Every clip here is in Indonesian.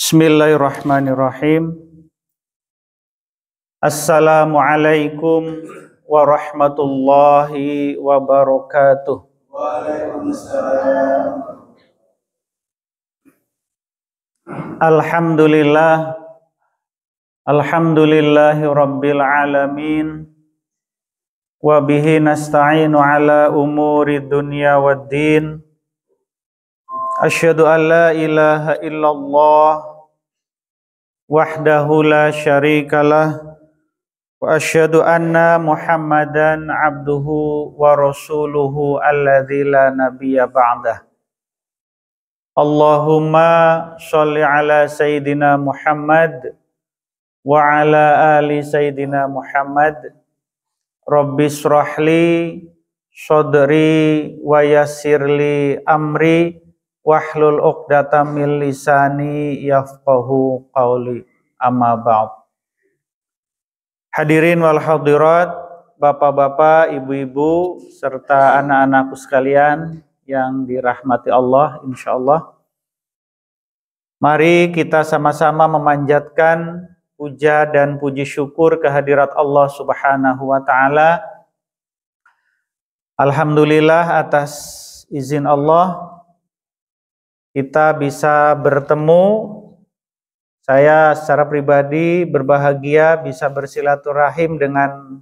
Bismillahirrahmanirrahim. Assalamualaikum warahmatullahi wabarakatuh. Waalaikumsalam. Alhamdulillahi rabbil alamin. Wa bihi nasta'inu ala umuri dunya waddin. Asyhadu an la ilaha illallah wahdahu la syarikalah wa asyhadu anna Muhammadan abduhu wa rasuluhu alladzi la nabiyya ba'dah. Allahumma sholli ala sayyidina Muhammad wa ala ali sayyidina Muhammad. Rabbi shrahli sadri wa yassirli amri wahlul 'uqdatam min lisani yafqahu qawli, amma ba'd. Hadirin wal hadirat, bapak-bapak, ibu-ibu serta anak-anakku sekalian yang dirahmati Allah insyaallah. Mari kita sama-sama memanjatkan puja dan puji syukur kehadirat Allah Subhanahu wa taala. Alhamdulillah atas izin Allah kita bisa bertemu. Saya secara pribadi berbahagia bisa bersilaturahim dengan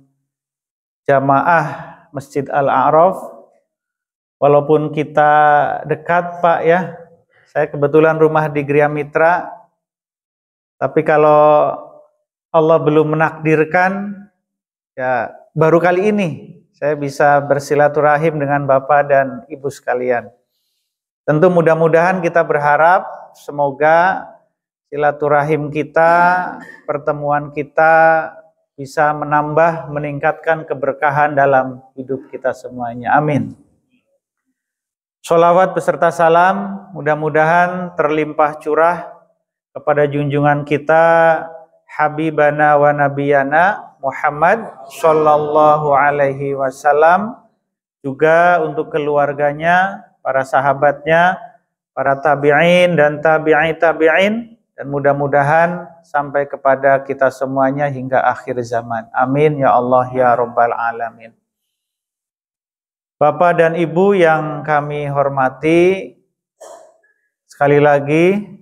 jamaah Masjid Al-A'raf. Walaupun kita dekat Pak ya, saya kebetulan rumah di Gria Mitra. Tapi kalau Allah belum menakdirkan, ya baru kali ini saya bisa bersilaturahim dengan Bapak dan Ibu sekalian. Tentu mudah-mudahan kita berharap semoga silaturahim kita, pertemuan kita bisa menambah, meningkatkan keberkahan dalam hidup kita semuanya. Amin. Sholawat beserta salam mudah-mudahan terlimpah curah kepada junjungan kita Habibana wa Nabiyana Muhammad Sallallahu Alaihi Wasallam, juga untuk keluarganya, para sahabatnya, para tabi'in dan tabi'i tabi'in, dan mudah-mudahan sampai kepada kita semuanya hingga akhir zaman. Amin ya Allah ya Rabbal Alamin. Bapak dan Ibu yang kami hormati, sekali lagi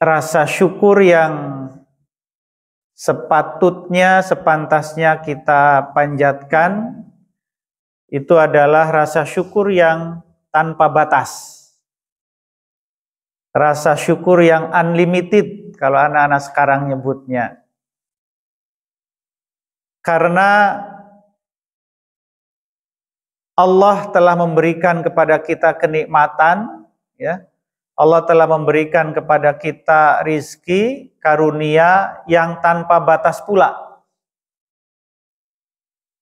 rasa syukur yang sepatutnya, sepantasnya kita panjatkan itu adalah rasa syukur yang tanpa batas. Rasa syukur yang unlimited kalau anak-anak sekarang nyebutnya. Karena Allah telah memberikan kepada kita kenikmatan, ya. Allah telah memberikan kepada kita rizki, karunia yang tanpa batas pula.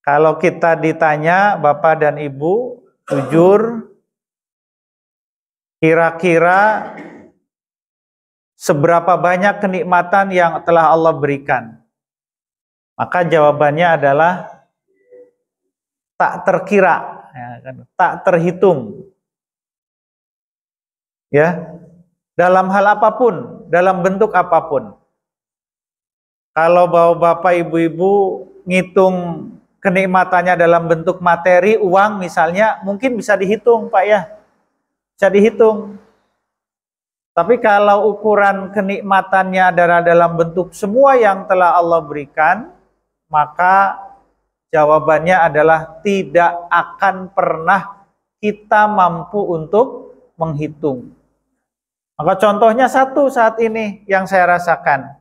Kalau kita ditanya, Bapak dan Ibu, jujur, kira-kira seberapa banyak kenikmatan yang telah Allah berikan? Maka jawabannya adalah tak terkira, ya kan? Tak terhitung. Ya, dalam hal apapun, dalam bentuk apapun. Kalau Bapak Ibu-ibu ngitung kenikmatannya dalam bentuk materi, uang misalnya, mungkin bisa dihitung Pak ya, bisa dihitung. Tapi kalau ukuran kenikmatannya adalah dalam bentuk semua yang telah Allah berikan, maka jawabannya adalah tidak akan pernah kita mampu untuk menghitung. Maka contohnya satu saat ini yang saya rasakan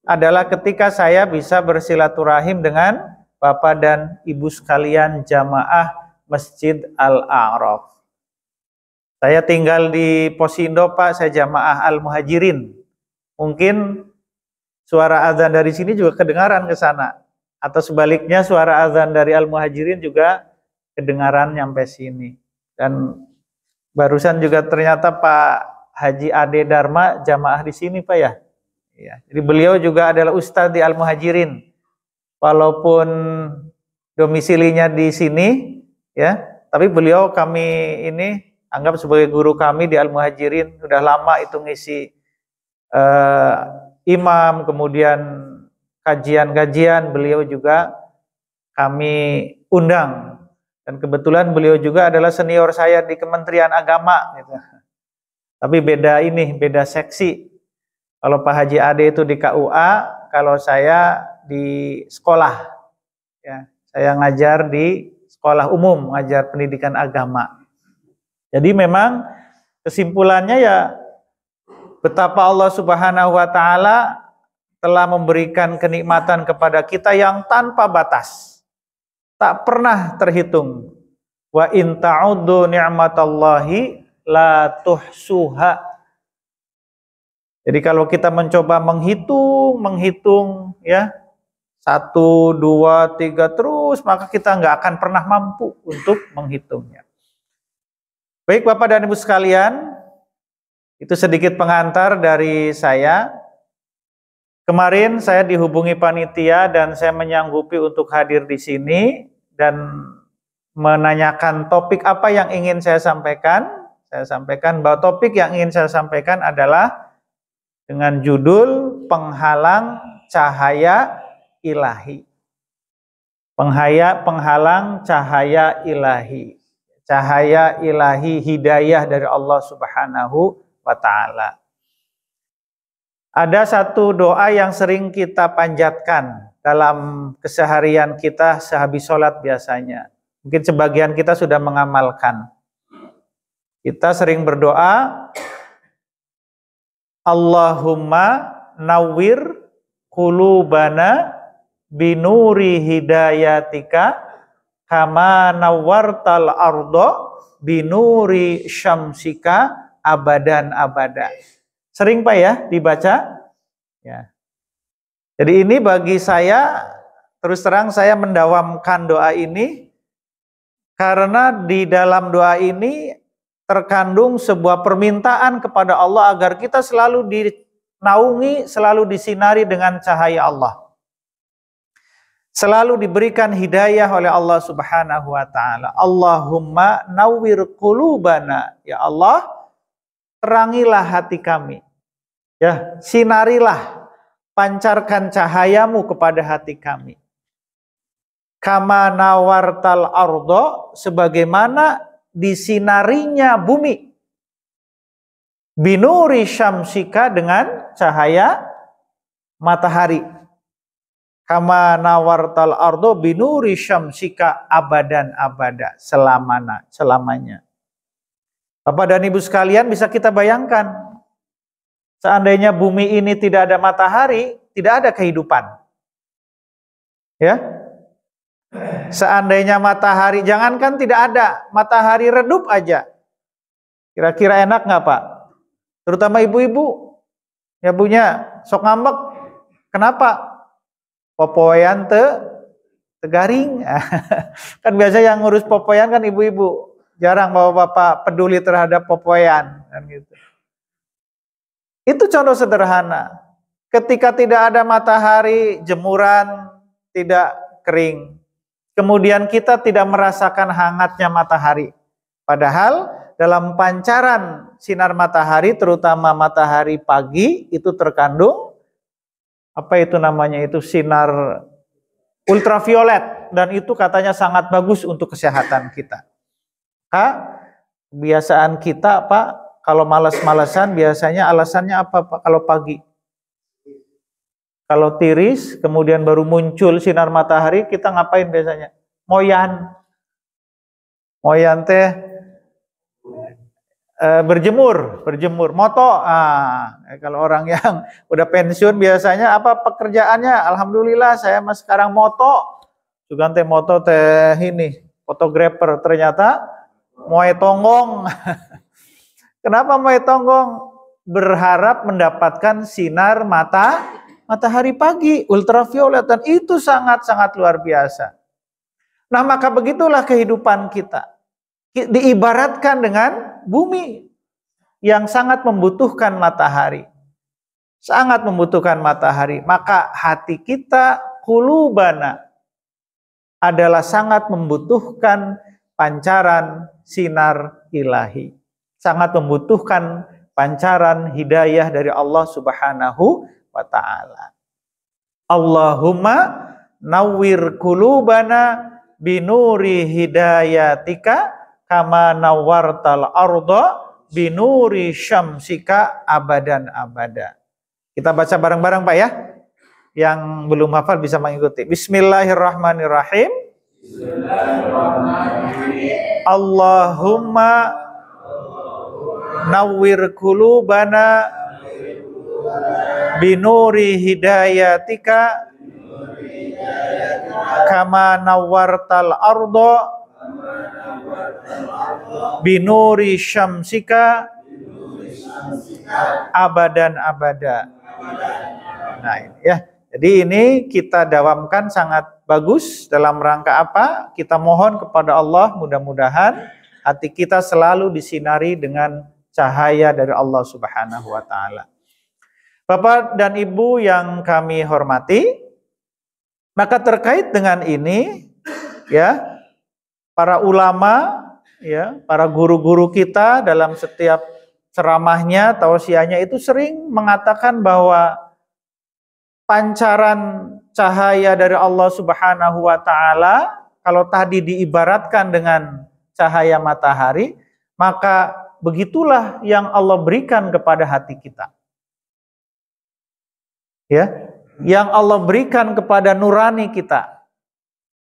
adalah ketika saya bisa bersilaturahim dengan Bapak dan Ibu sekalian jamaah Masjid Al-A'raf. Saya tinggal di Posindo Pak, saya jamaah Al-Muhajirin. Mungkin suara azan dari sini juga kedengaran ke sana. Atau sebaliknya suara azan dari Al-Muhajirin juga kedengaran nyampe sini. Dan barusan juga ternyata Pak Haji Ade Dharma jamaah di sini Pak ya. Jadi beliau juga adalah Ustadz di Al-Muhajirin. Walaupun domisilinya di sini, ya, tapi beliau kami ini anggap sebagai guru kami di Al-Muhajirin, sudah lama itu ngisi imam, kemudian kajian-kajian beliau juga kami undang, dan kebetulan beliau juga adalah senior saya di Kementerian Agama gitu. Tapi beda seksi. Kalau Pak Haji Ade itu di KUA, kalau saya di sekolah ya, saya ngajar di sekolah umum, ngajar pendidikan agama. Jadi memang kesimpulannya ya, betapa Allah Subhanahu wa taala telah memberikan kenikmatan kepada kita yang tanpa batas, tak pernah terhitung. Wa in ta'uddu ni'matallahi la tuhsuha. Jadi kalau kita mencoba menghitung ya, 1, 2, 3 terus, maka kita nggak akan pernah mampu untuk menghitungnya. Baik Bapak dan Ibu sekalian, itu sedikit pengantar dari saya. Kemarin saya dihubungi panitia dan saya menyanggupi untuk hadir di sini dan menanyakan topik apa yang ingin saya sampaikan. Saya sampaikan bahwa topik yang ingin saya sampaikan adalah dengan judul penghalang cahaya ilahi. Penghalang cahaya ilahi. Cahaya ilahi, hidayah dari Allah Subhanahu wa taala. Ada satu doa yang sering kita panjatkan dalam keseharian kita sehabis sholat biasanya. Mungkin sebagian kita sudah mengamalkan. Kita sering berdoa, Allahumma nawwir qulubana binuri hidayatika kama nawwartal ardo binuri syamsika abadan abada. Sering Pak ya dibaca? Ya. Jadi ini bagi saya, terus terang saya mendawamkan doa ini karena di dalam doa ini terkandung sebuah permintaan kepada Allah agar kita selalu dinaungi, selalu disinari dengan cahaya Allah. Selalu diberikan hidayah oleh Allah Subhanahu wa taala. Allahumma nawwir qulubana, ya Allah, terangilah hati kami. Ya, sinarilah, pancarkan cahayamu kepada hati kami. Kama nawartal ardo, sebagaimana disinarinya bumi. Binuri syamsika, dengan cahaya matahari. Kama nawartal ardo binuri syamsika abadan abada, selamanya. Bapak dan Ibu sekalian, bisa kita bayangkan, seandainya bumi ini tidak ada matahari, tidak ada kehidupan. Ya. Seandainya matahari, jangankan tidak ada, matahari redup aja. Kira-kira enak nggak Pak? Terutama ibu-ibu. Ya punya sok ngambek. Kenapa? Popoyan tegaring. Kan biasa yang ngurus popoyan kan ibu-ibu. Jarang bapak-bapak peduli terhadap popoyan. Kan gitu. Itu contoh sederhana. Ketika tidak ada matahari, jemuran tidak kering. Kemudian kita tidak merasakan hangatnya matahari. Padahal dalam pancaran sinar matahari, terutama matahari pagi, itu terkandung, apa itu namanya, itu sinar ultraviolet. Dan itu katanya sangat bagus untuk kesehatan kita. Kebiasaan kita Pak, kalau malas-malasan biasanya alasannya apa Pak kalau pagi? Kalau tiris, kemudian baru muncul sinar matahari, kita ngapain biasanya? Moyan. Moyan teh berjemur, moto. Kalau orang yang udah pensiun biasanya apa pekerjaannya? Alhamdulillah saya mas sekarang moto. Juga teh moto teh ini, fotografer, ternyata moe tonggong. Kenapa moe tonggong? Berharap mendapatkan sinar matahari pagi, ultraviolet, dan itu sangat-sangat luar biasa. Nah, maka begitulah kehidupan kita. Diibaratkan dengan bumi yang sangat membutuhkan matahari. Sangat membutuhkan matahari. Maka hati kita, qulubana, adalah sangat membutuhkan pancaran sinar ilahi. sangat membutuhkan pancaran hidayah dari Allah Subhanahu wa taala. Allahumma nawwir qulubana binuri hidayatika kama nawwartal arda binuri syamsika abadan abada. Kita baca bareng-bareng Pak ya. Yang belum hafal bisa mengikuti. Bismillahirrahmanirrahim. Allahumma nawwir qulubana binuri hidayatika kama nawwartal arda binuri syamsika abadan abada. Nah ini ya. Jadi ini kita dawamkan sangat bagus dalam rangka apa? Kita mohon kepada Allah mudah-mudahan hati kita selalu disinari dengan cahaya dari Allah Subhanahu wa taala. Bapak dan Ibu yang kami hormati, maka terkait dengan ini ya, para ulama ya, para guru-guru kita dalam setiap ceramahnya, tausiahnya itu sering mengatakan bahwa pancaran cahaya dari Allah Subhanahu wa taala kalau tadi diibaratkan dengan cahaya matahari, maka begitulah yang Allah berikan kepada hati kita. Ya, yang Allah berikan kepada nurani kita.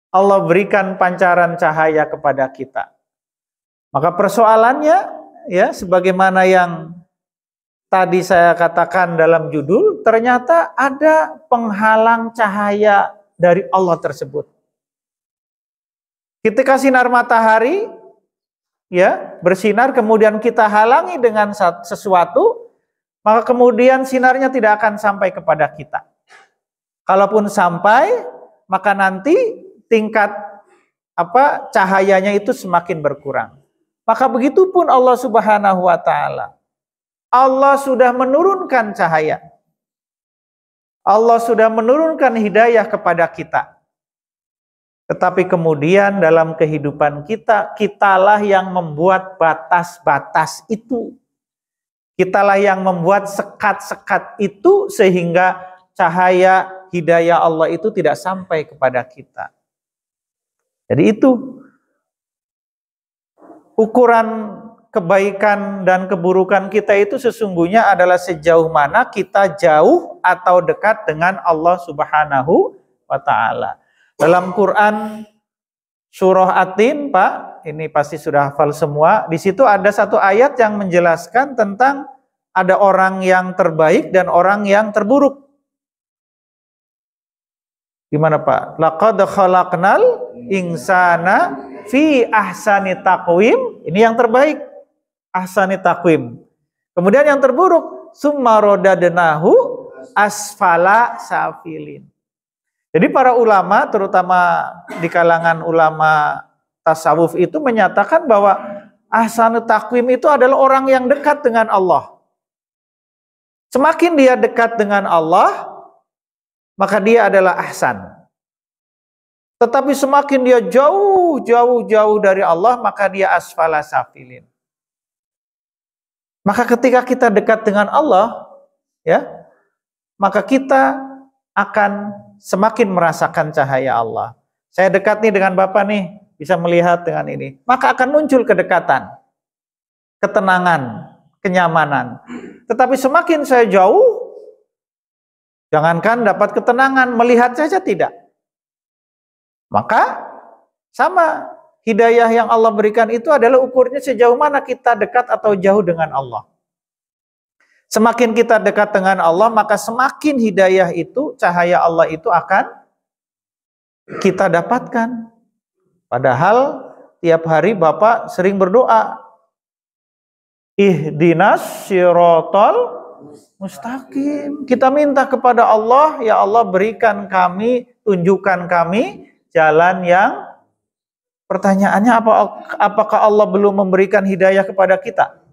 Allah berikan pancaran cahaya kepada kita. Maka persoalannya ya sebagaimana yang tadi saya katakan dalam judul, ternyata ada penghalang cahaya dari Allah tersebut. Ketika sinar matahari ya bersinar kemudian kita halangi dengan sesuatu, maka kemudian sinarnya tidak akan sampai kepada kita. Kalaupun sampai, maka nanti tingkat cahayanya itu semakin berkurang. Maka begitupun Allah Subhanahu wa taala. Allah sudah menurunkan cahaya. Allah sudah menurunkan hidayah kepada kita. Tetapi kemudian dalam kehidupan kita, kitalah yang membuat batas-batas itu. Kitalah yang membuat sekat-sekat itu sehingga cahaya hidayah Allah itu tidak sampai kepada kita. Jadi itu ukuran kebaikan dan keburukan kita itu sesungguhnya adalah sejauh mana kita jauh atau dekat dengan Allah Subhanahu wa taala. Dalam Quran surah At-Tin, Pak, ini pasti sudah hafal semua. Di situ ada satu ayat yang menjelaskan tentang ada orang yang terbaik dan orang yang terburuk. Gimana Pak? Laqad khalaqnal insana fi ahsani taqwim. Ini yang terbaik. Ahsani taqwim. Kemudian yang terburuk, summa radadnahu asfala safilin. Jadi para ulama, terutama di kalangan ulama tasawuf itu menyatakan bahwa ahsani taqwim itu adalah orang yang dekat dengan Allah. Semakin dia dekat dengan Allah, maka dia adalah ahsan. Tetapi semakin dia jauh dari Allah, maka dia asfala safilin. Maka ketika kita dekat dengan Allah, ya, maka kita akan semakin merasakan cahaya Allah. Saya dekat nih dengan Bapak nih, bisa melihat dengan ini. Maka akan muncul kedekatan, ketenangan, kenyamanan. Tetapi semakin saya jauh, jangankan dapat ketenangan, melihat saja tidak. Maka sama, hidayah yang Allah berikan itu adalah ukurnya sejauh mana kita dekat atau jauh dengan Allah. Semakin kita dekat dengan Allah, maka semakin hidayah itu, cahaya Allah itu akan kita dapatkan. Padahal tiap hari Bapak sering berdoa, ihdinas siratal mustaqim. Kita minta kepada Allah, ya Allah berikan kami, tunjukkan kami jalan yang, pertanyaannya apakah Allah belum memberikan hidayah kepada kita?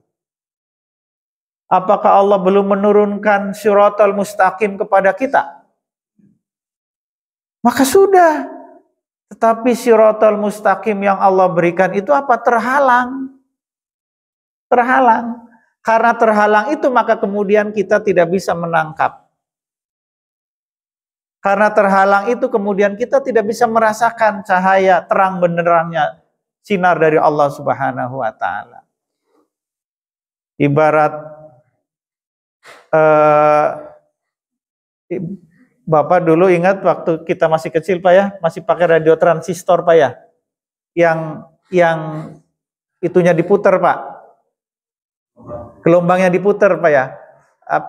Apakah Allah belum menurunkan siratal mustaqim kepada kita? Maka sudah. Tetapi siratal mustaqim yang Allah berikan itu apa? Terhalang. Terhalang. Karena terhalang itu maka kemudian kita tidak bisa menangkap. Karena terhalang itu kemudian kita tidak bisa merasakan cahaya terang benderangnya sinar dari Allah Subhanahu wa taala. Ibarat Bapak dulu ingat waktu kita masih kecil Pak ya, masih pakai radio transistor Pak ya. Yang itunya diputar Pak. Gelombangnya diputar Pak ya.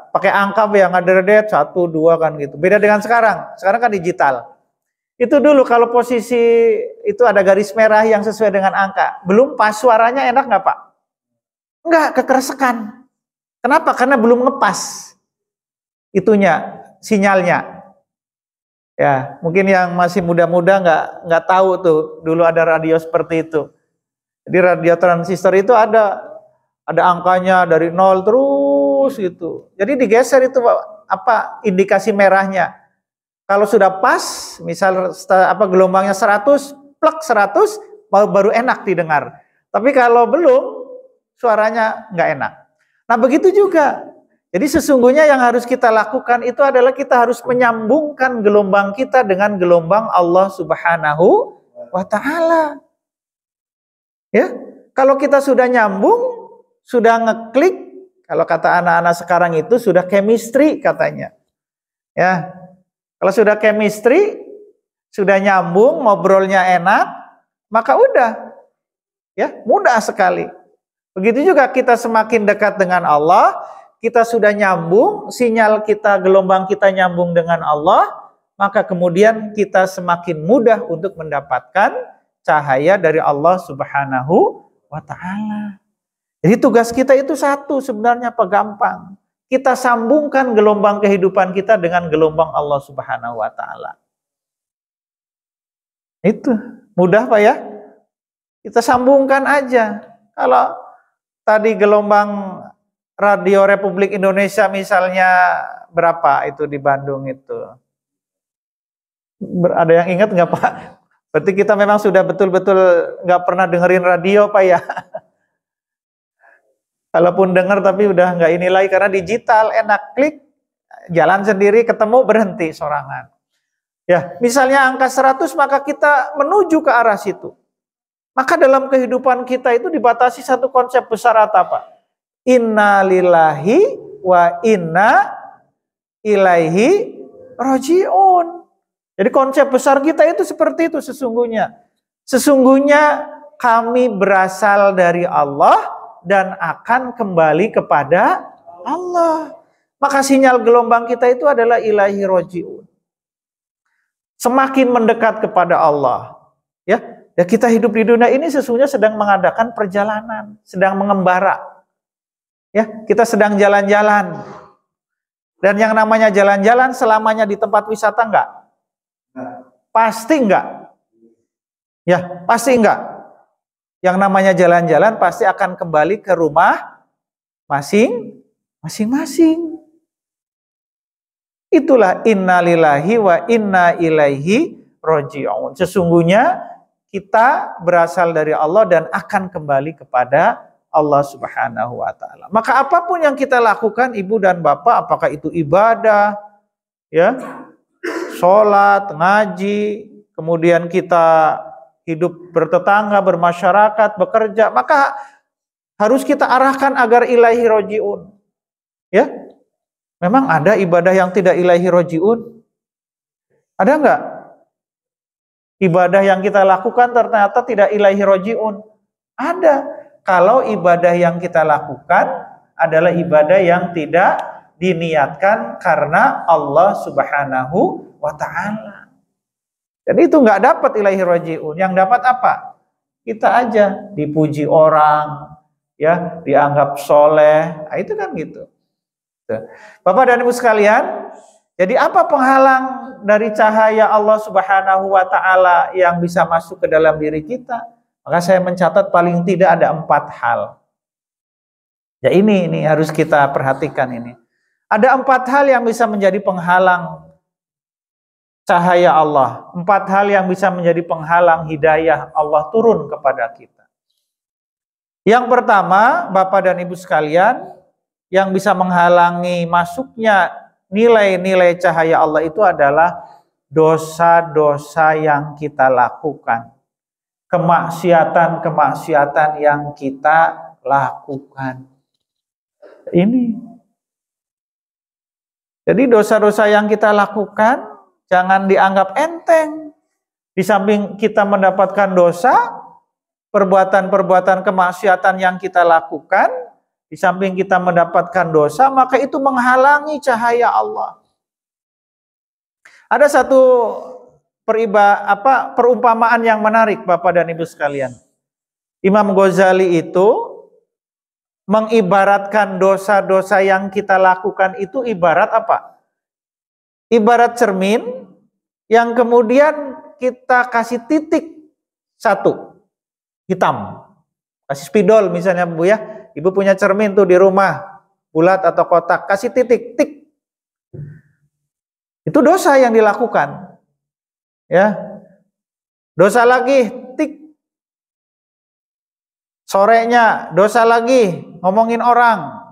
Pakai angka yang ada 1, 2 kan gitu. Beda dengan sekarang. Sekarang kan digital. Itu dulu kalau posisi itu ada garis merah yang sesuai dengan angka. Belum pas suaranya enak nggak Pak? Enggak, kekeresekan. Kenapa? Karena belum ngepas itunya, sinyalnya. Ya, mungkin yang masih muda-muda nggak tahu tuh dulu ada radio seperti itu. Jadi radio transistor itu ada angkanya dari 0 terus gitu. Jadi digeser itu apa indikasi merahnya. Kalau sudah pas, misal gelombangnya 100, plek 100 baru enak didengar. Tapi kalau belum, suaranya nggak enak. Nah begitu juga. Jadi sesungguhnya yang harus kita lakukan itu adalah kita harus menyambungkan gelombang kita dengan gelombang Allah Subhanahu wa taala. Ya, kalau kita sudah nyambung, sudah ngeklik, kalau kata anak-anak sekarang itu sudah chemistry katanya. Ya. Kalau sudah chemistry, sudah nyambung, ngobrolnya enak, maka udah. Ya, mudah sekali. Begitu juga kita semakin dekat dengan Allah, kita sudah nyambung, sinyal kita, gelombang kita nyambung dengan Allah, maka kemudian kita semakin mudah untuk mendapatkan cahaya dari Allah Subhanahu wa taala. Jadi tugas kita itu satu sebenarnya Pak, gampang. Kita sambungkan gelombang kehidupan kita dengan gelombang Allah Subhanahu wa taala. Itu mudah Pak ya. Kita sambungkan aja. Kalau tadi gelombang Radio Republik Indonesia misalnya berapa itu di Bandung itu? Ada yang ingat nggak Pak? Berarti kita memang sudah betul-betul nggak pernah dengerin radio Pak ya. Kalaupun dengar tapi udah nggak ini lagi karena digital, enak klik, jalan sendiri, ketemu, berhenti sorangan. Ya, misalnya angka 100 maka kita menuju ke arah situ. Maka dalam kehidupan kita itu dibatasi satu konsep besar apa? Inna lillahi wa inna ilaihi roji'un. Jadi konsep besar kita itu seperti itu sesungguhnya. Sesungguhnya kami berasal dari Allah dan akan kembali kepada Allah. Maka sinyal gelombang kita itu adalah ilahi roji'un. Semakin mendekat kepada Allah. Ya kita hidup di dunia ini sesungguhnya sedang mengadakan perjalanan, sedang mengembara. Ya, kita sedang jalan-jalan. Dan yang namanya jalan-jalan selamanya di tempat wisata enggak? Pasti enggak. Ya, pasti enggak. Yang namanya jalan-jalan pasti akan kembali ke rumah masing-masing. Itulah innalillahi wa inna ilaihi roji'un. Sesungguhnya kita berasal dari Allah dan akan kembali kepada Allah Subhanahu wa taala. Maka apapun yang kita lakukan Ibu dan Bapak, apakah itu ibadah, ya, sholat, ngaji, kemudian kita hidup bertetangga, bermasyarakat, bekerja, maka harus kita arahkan agar ilahi roji'un. Ya, memang ada ibadah yang tidak ilahi roji'un? Ada enggak? Ibadah yang kita lakukan ternyata tidak ilahi roji'un? Ada. Kalau ibadah yang kita lakukan adalah ibadah yang tidak diniatkan karena Allah Subhanahu wa ta'ala. Jadi itu nggak dapat ilahi roji'un. Yang dapat apa? Kita aja dipuji orang, ya, dianggap soleh. Nah, itu kan gitu. Bapak dan Ibu sekalian, jadi apa penghalang dari cahaya Allah Subhanahu wa ta'ala yang bisa masuk ke dalam diri kita? Maka saya mencatat paling tidak ada 4 hal. Ya ini harus kita perhatikan ini. Ada 4 hal yang bisa menjadi penghalang cahaya Allah. 4 hal yang bisa menjadi penghalang hidayah Allah turun kepada kita. Yang pertama, Bapak dan Ibu sekalian, yang bisa menghalangi masuknya nilai-nilai cahaya Allah itu adalah dosa-dosa yang kita lakukan. Kemaksiatan-kemaksiatan yang kita lakukan. Ini. Jadi dosa-dosa yang kita lakukan jangan dianggap enteng. Di samping kita mendapatkan dosa, perbuatan-perbuatan kemaksiatan yang kita lakukan, di samping kita mendapatkan dosa, maka itu menghalangi cahaya Allah. Ada satu perumpamaan yang menarik Bapak dan Ibu sekalian. Imam Ghazali itu mengibaratkan dosa-dosa yang kita lakukan itu ibarat apa? Ibarat cermin yang kemudian kita kasih titik satu. Hitam, kasih spidol misalnya Bu ya, Ibu punya cermin tuh di rumah, bulat atau kotak, kasih titik, tik. Itu dosa yang dilakukan, ya. Dosa lagi, tik. Sorenya, dosa lagi, ngomongin orang.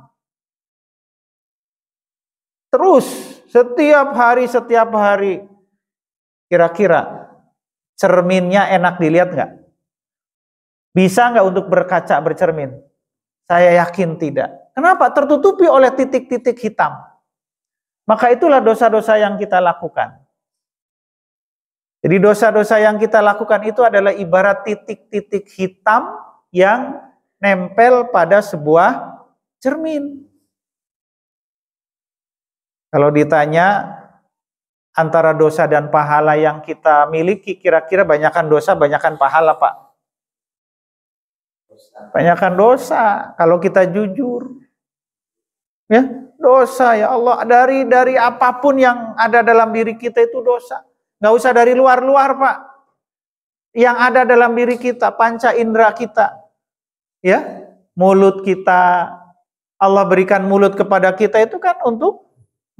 Terus, setiap hari, kira-kira cerminnya enak dilihat nggak? Bisa nggak untuk berkaca bercermin? Saya yakin tidak. Kenapa? Tertutupi oleh titik-titik hitam. Maka itulah dosa-dosa yang kita lakukan. Jadi dosa-dosa yang kita lakukan itu adalah ibarat titik-titik hitam yang nempel pada sebuah cermin. Kalau ditanya antara dosa dan pahala yang kita miliki, kira-kira banyakan dosa, banyakan pahala, Pak? Banyakan dosa kalau kita jujur. Ya, dosa ya Allah, dari apapun yang ada dalam diri kita itu dosa. Nggak usah dari luar-luar, Pak. Yang ada dalam diri kita, panca indera kita. Ya, mulut kita, Allah berikan mulut kepada kita itu kan untuk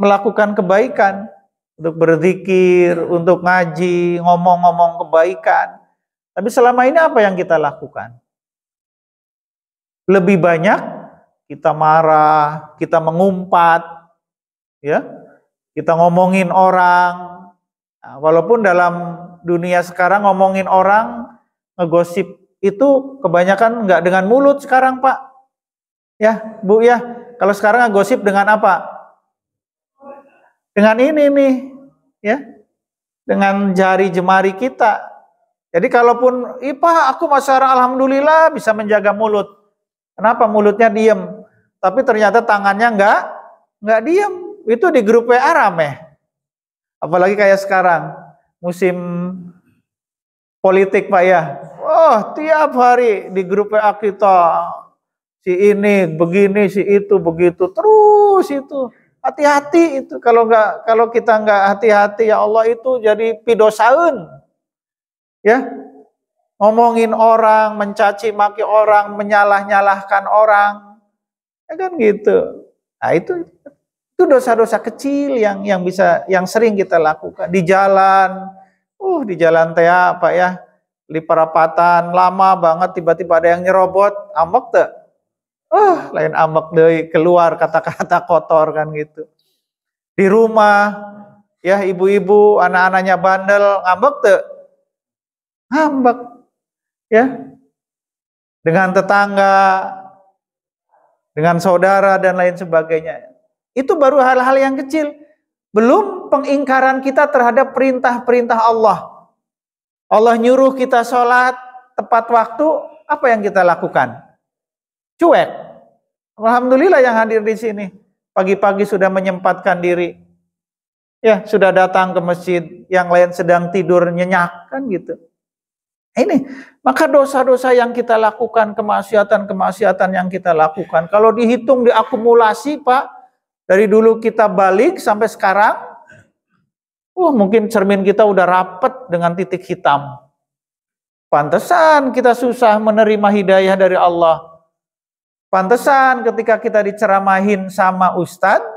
melakukan kebaikan, untuk berzikir, untuk ngaji, ngomong-ngomong kebaikan. Tapi selama ini apa yang kita lakukan? Lebih banyak kita marah, kita mengumpat, ya, kita ngomongin orang. Nah, walaupun dalam dunia sekarang ngomongin orang, ngegosip itu kebanyakan nggak dengan mulut sekarang, Pak. Ya, Bu ya, kalau sekarang ngegosip dengan apa? Dengan ini nih, ya, dengan jari jemari kita. Jadi kalaupun, Pak, aku masyarakat alhamdulillah bisa menjaga mulut. Kenapa mulutnya diem? Tapi ternyata tangannya nggak diem. Itu di grup WA rame. Apalagi kayak sekarang musim politik, Pak ya. Oh, tiap hari di grup WA kita si ini begini, si itu begitu, terus itu. Hati-hati itu kalau kita nggak hati-hati ya Allah itu jadi pidosaun. Ya. Ngomongin orang, mencaci maki orang, menyalah-nyalahkan orang. Ya kan gitu. Nah, itu dosa-dosa kecil yang sering kita lakukan di jalan. Di jalan teh Pak ya. Di perapatan lama banget tiba-tiba ada yang nyerobot, ambek tuh. Lain ambek deh keluar kata-kata kotor kan gitu. Di rumah ya ibu-ibu anak-anaknya bandel, ngambek tuh. Ngambek. Ya, dengan tetangga, dengan saudara dan lain sebagainya. Itu baru hal-hal yang kecil. Belum pengingkaran kita terhadap perintah-perintah Allah. Allah nyuruh kita sholat tepat waktu, apa yang kita lakukan? Cuek. Alhamdulillah yang hadir di sini. Pagi-pagi sudah menyempatkan diri. Ya, sudah datang ke masjid, yang lain sedang tidur nyenyak, kan gitu. Ini, maka dosa-dosa yang kita lakukan, kemaksiatan-kemaksiatan yang kita lakukan, kalau dihitung, diakumulasi Pak, dari dulu kita balik sampai sekarang, mungkin cermin kita udah rapet dengan titik hitam. Pantesan kita susah menerima hidayah dari Allah. Pantesan ketika kita diceramahin sama ustadz,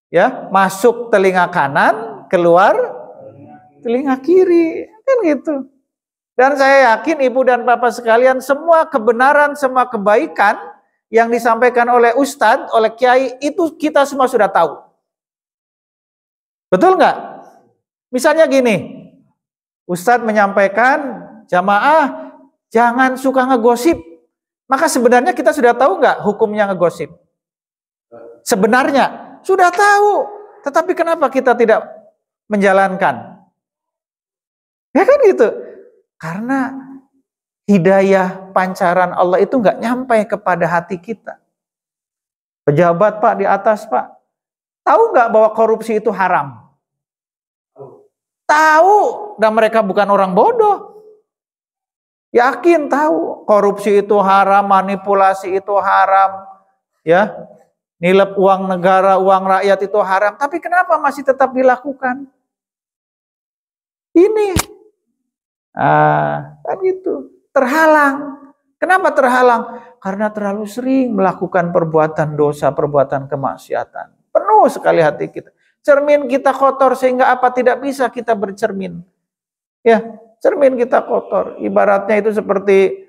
ya masuk telinga kanan, keluar telinga kiri, kan gitu. Dan saya yakin ibu dan bapak sekalian, semua kebenaran, semua kebaikan yang disampaikan oleh ustadz, oleh kiai, itu kita semua sudah tahu. Betul nggak? Misalnya gini, ustadz menyampaikan, jamaah jangan suka ngegosip. Maka sebenarnya kita sudah tahu nggak hukumnya ngegosip? Sebenarnya sudah tahu, tetapi kenapa kita tidak menjalankan? Ya kan gitu. Karena hidayah pancaran Allah itu nggak nyampe kepada hati kita. Pejabat Pak di atas Pak, tahu nggak bahwa korupsi itu haram? Tahu, dan mereka bukan orang bodoh. Yakin tahu, korupsi itu haram, manipulasi itu haram, ya, nilep uang negara, uang rakyat itu haram. Tapi kenapa masih tetap dilakukan? Ini. Kan gitu, terhalang. Kenapa terhalang? Karena terlalu sering melakukan perbuatan dosa, perbuatan kemaksiatan. Penuh sekali hati kita. Cermin kita kotor sehingga apa tidak bisa kita bercermin. Ya, cermin kita kotor. Ibaratnya itu seperti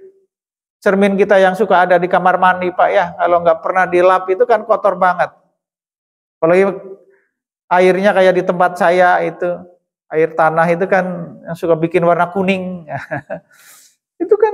cermin kita yang suka ada di kamar mandi Pak ya. Kalau nggak pernah dilap itu kan kotor banget. Apalagi airnya kayak di tempat saya itu. Air tanah itu kan yang suka bikin warna kuning. Itu kan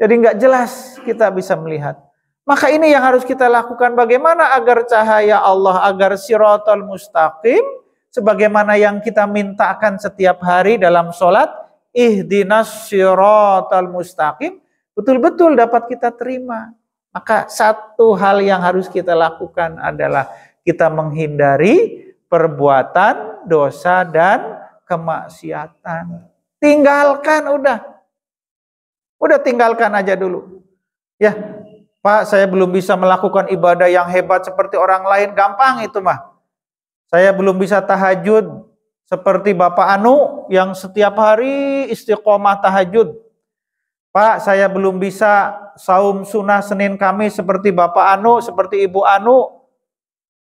jadi nggak jelas kita bisa melihat. Maka ini yang harus kita lakukan, bagaimana agar cahaya Allah, agar siratal mustaqim, sebagaimana yang kita mintakan setiap hari dalam sholat, ihdinas siratal mustaqim, betul-betul dapat kita terima. Maka satu hal yang harus kita lakukan adalah kita menghindari perbuatan dosa dan kemaksiatan. Tinggalkan udah tinggalkan aja dulu. Ya, Pak, saya belum bisa melakukan ibadah yang hebat seperti orang lain. Gampang itu mah. Saya belum bisa tahajud seperti Bapak Anu yang setiap hari istiqomah tahajud. Pak, saya belum bisa saum sunnah Senin Kamis seperti Bapak Anu, seperti Ibu Anu.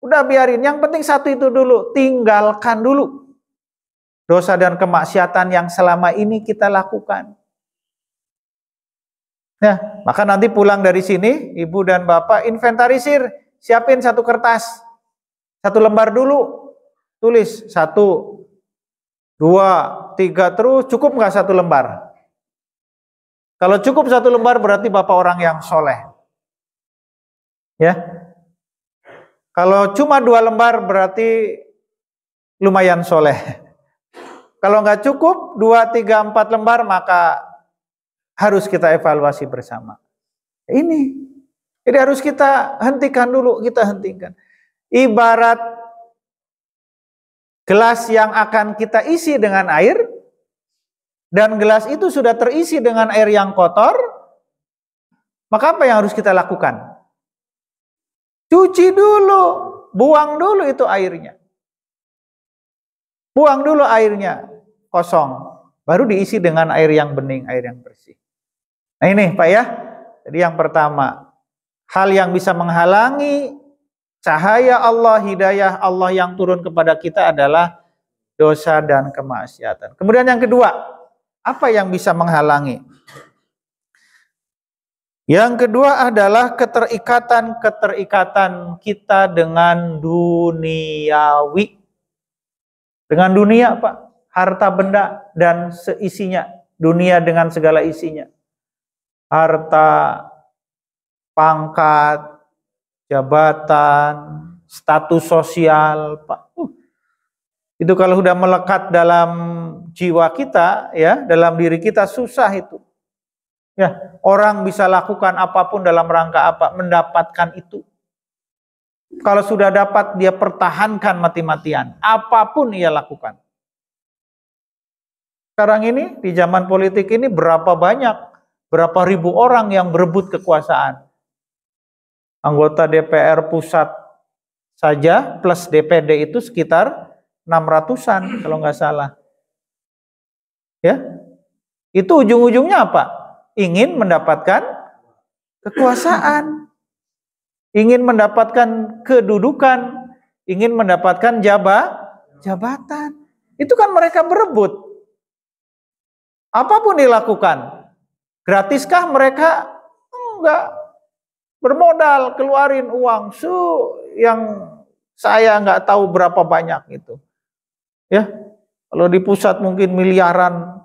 Udah biarin, yang penting satu itu dulu, tinggalkan dulu dosa dan kemaksiatan yang selama ini kita lakukan. Ya, maka nanti pulang dari sini, ibu dan bapak inventarisir, siapin satu kertas, satu lembar dulu, tulis 1, 2, 3, terus cukup nggak satu lembar? Kalau cukup satu lembar berarti bapak orang yang soleh. Ya, kalau cuma 2 lembar berarti lumayan soleh. Kalau nggak cukup 2, 3, 4 lembar maka harus kita evaluasi bersama. Ini, jadi harus kita hentikan dulu, kita hentikan. Ibarat gelas yang akan kita isi dengan air, dan gelas itu sudah terisi dengan air yang kotor, maka apa yang harus kita lakukan? Cuci dulu, buang dulu itu airnya. Buang dulu airnya, kosong. Baru diisi dengan air yang bening, air yang bersih. Nah ini Pak ya, jadi yang pertama, hal yang bisa menghalangi cahaya Allah, hidayah Allah yang turun kepada kita adalah dosa dan kemaksiatan. Kemudian yang kedua, apa yang bisa menghalangi? Yang kedua adalah keterikatan kita dengan duniawi. Dengan dunia Pak, harta benda dan seisinya, dunia dengan segala isinya. Harta, pangkat, jabatan, status sosial, Pak. Itu kalau sudah melekat dalam jiwa kita, ya, dalam diri kita susah itu. Ya, orang bisa lakukan apapun dalam rangka apa, mendapatkan itu. Kalau sudah dapat, dia pertahankan mati-matian. Apapun ia lakukan. Sekarang ini, di zaman politik ini berapa ribu orang yang berebut kekuasaan. Anggota DPR pusat saja plus DPD itu sekitar 600-an kalau nggak salah. Ya, itu ujung-ujungnya apa? Ingin mendapatkan kekuasaan, ingin mendapatkan kedudukan, ingin mendapatkan jabatan. Itu kan mereka berebut. Apapun dilakukan. Gratiskah mereka? Enggak. Bermodal, keluarin uang yang saya nggak tahu berapa banyak itu. Ya, kalau di pusat mungkin miliaran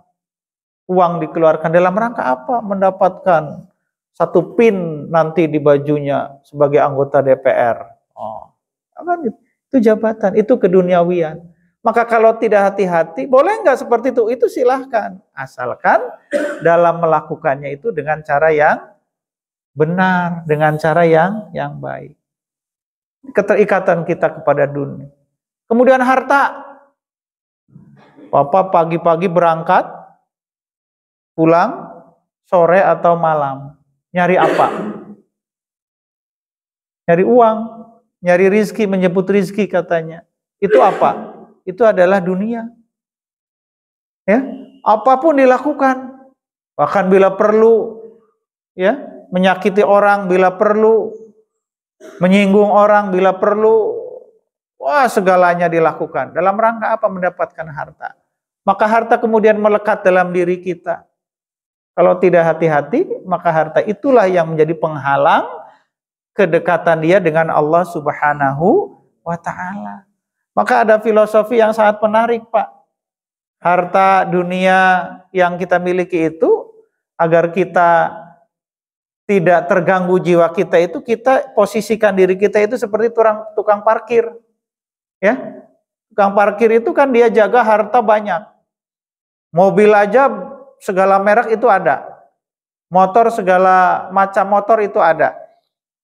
uang dikeluarkan dalam rangka apa? Mendapatkan satu pin nanti di bajunya sebagai anggota DPR. Oh, kan itu jabatan, itu keduniawian. Maka kalau tidak hati-hati, boleh nggak seperti itu? Itu silahkan. Asalkan dalam melakukannya itu dengan cara yang benar, dengan cara yang baik. Keterikatan kita kepada dunia. Kemudian harta. Bapak pagi-pagi berangkat, pulang sore atau malam. Nyari apa? Nyari uang, nyari rizki, menyebut rizki katanya. Itu apa? Itu adalah dunia. Ya, apapun dilakukan. Bahkan bila perlu, ya, menyakiti orang bila perlu, menyinggung orang bila perlu, wah segalanya dilakukan. Dalam rangka apa? Mendapatkan harta. Maka harta kemudian melekat dalam diri kita. Kalau tidak hati-hati, maka harta itulah yang menjadi penghalang kedekatan dia dengan Allah Subhanahu wa Ta'ala. Maka ada filosofi yang sangat menarik, Pak. Harta dunia yang kita miliki itu, agar kita tidak terganggu jiwa kita itu, kita posisikan diri kita itu seperti tukang parkir. Ya, tukang parkir itu kan dia jaga harta banyak. Mobil aja segala merek itu ada. Motor segala macam motor itu ada.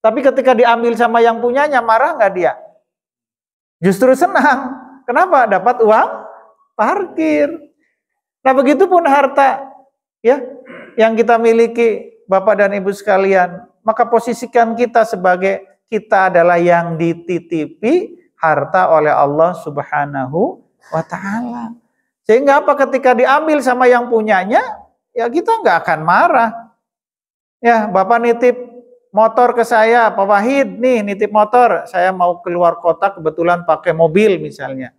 Tapi ketika diambil sama yang punyanya, marah nggak dia? Justru senang. Kenapa? Dapat uang parkir. Nah, begitupun harta ya yang kita miliki, Bapak dan Ibu sekalian, maka posisikan kita sebagai kita adalah yang dititipi harta oleh Allah Subhanahu wa Ta'ala. Sehingga apa? Ketika diambil sama yang punyanya, ya kita nggak akan marah. Ya, Bapak nitip motor ke saya, Pak Wahid nih nitip motor, saya mau keluar kota kebetulan pakai mobil misalnya.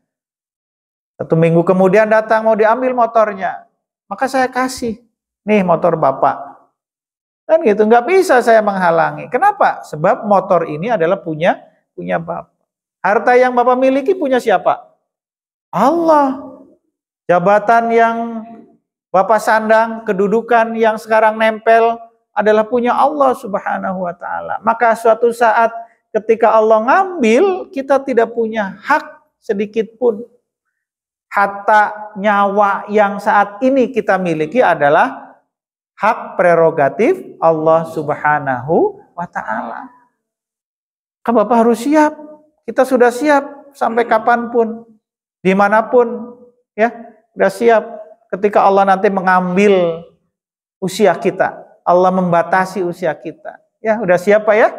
1 minggu kemudian datang mau diambil motornya, maka saya kasih, nih motor Bapak. Kan gitu, nggak bisa saya menghalangi. Kenapa? Sebab motor ini adalah punya Bapak. Harta yang Bapak miliki punya siapa? Allah. Jabatan yang Bapak sandang, kedudukan yang sekarang nempel adalah punya Allah Subhanahu wa Ta'ala. Maka suatu saat ketika Allah ngambil, kita tidak punya hak sedikit pun. Harta nyawa yang saat ini kita miliki adalah hak prerogatif Allah Subhanahu wa Ta'ala. Kan Bapak harus siap. Kita sudah siap sampai kapanpun, dimanapun, ya, sudah siap. Ketika Allah nanti mengambil usia kita, Allah membatasi usia kita. Ya, udah siap Pak ya?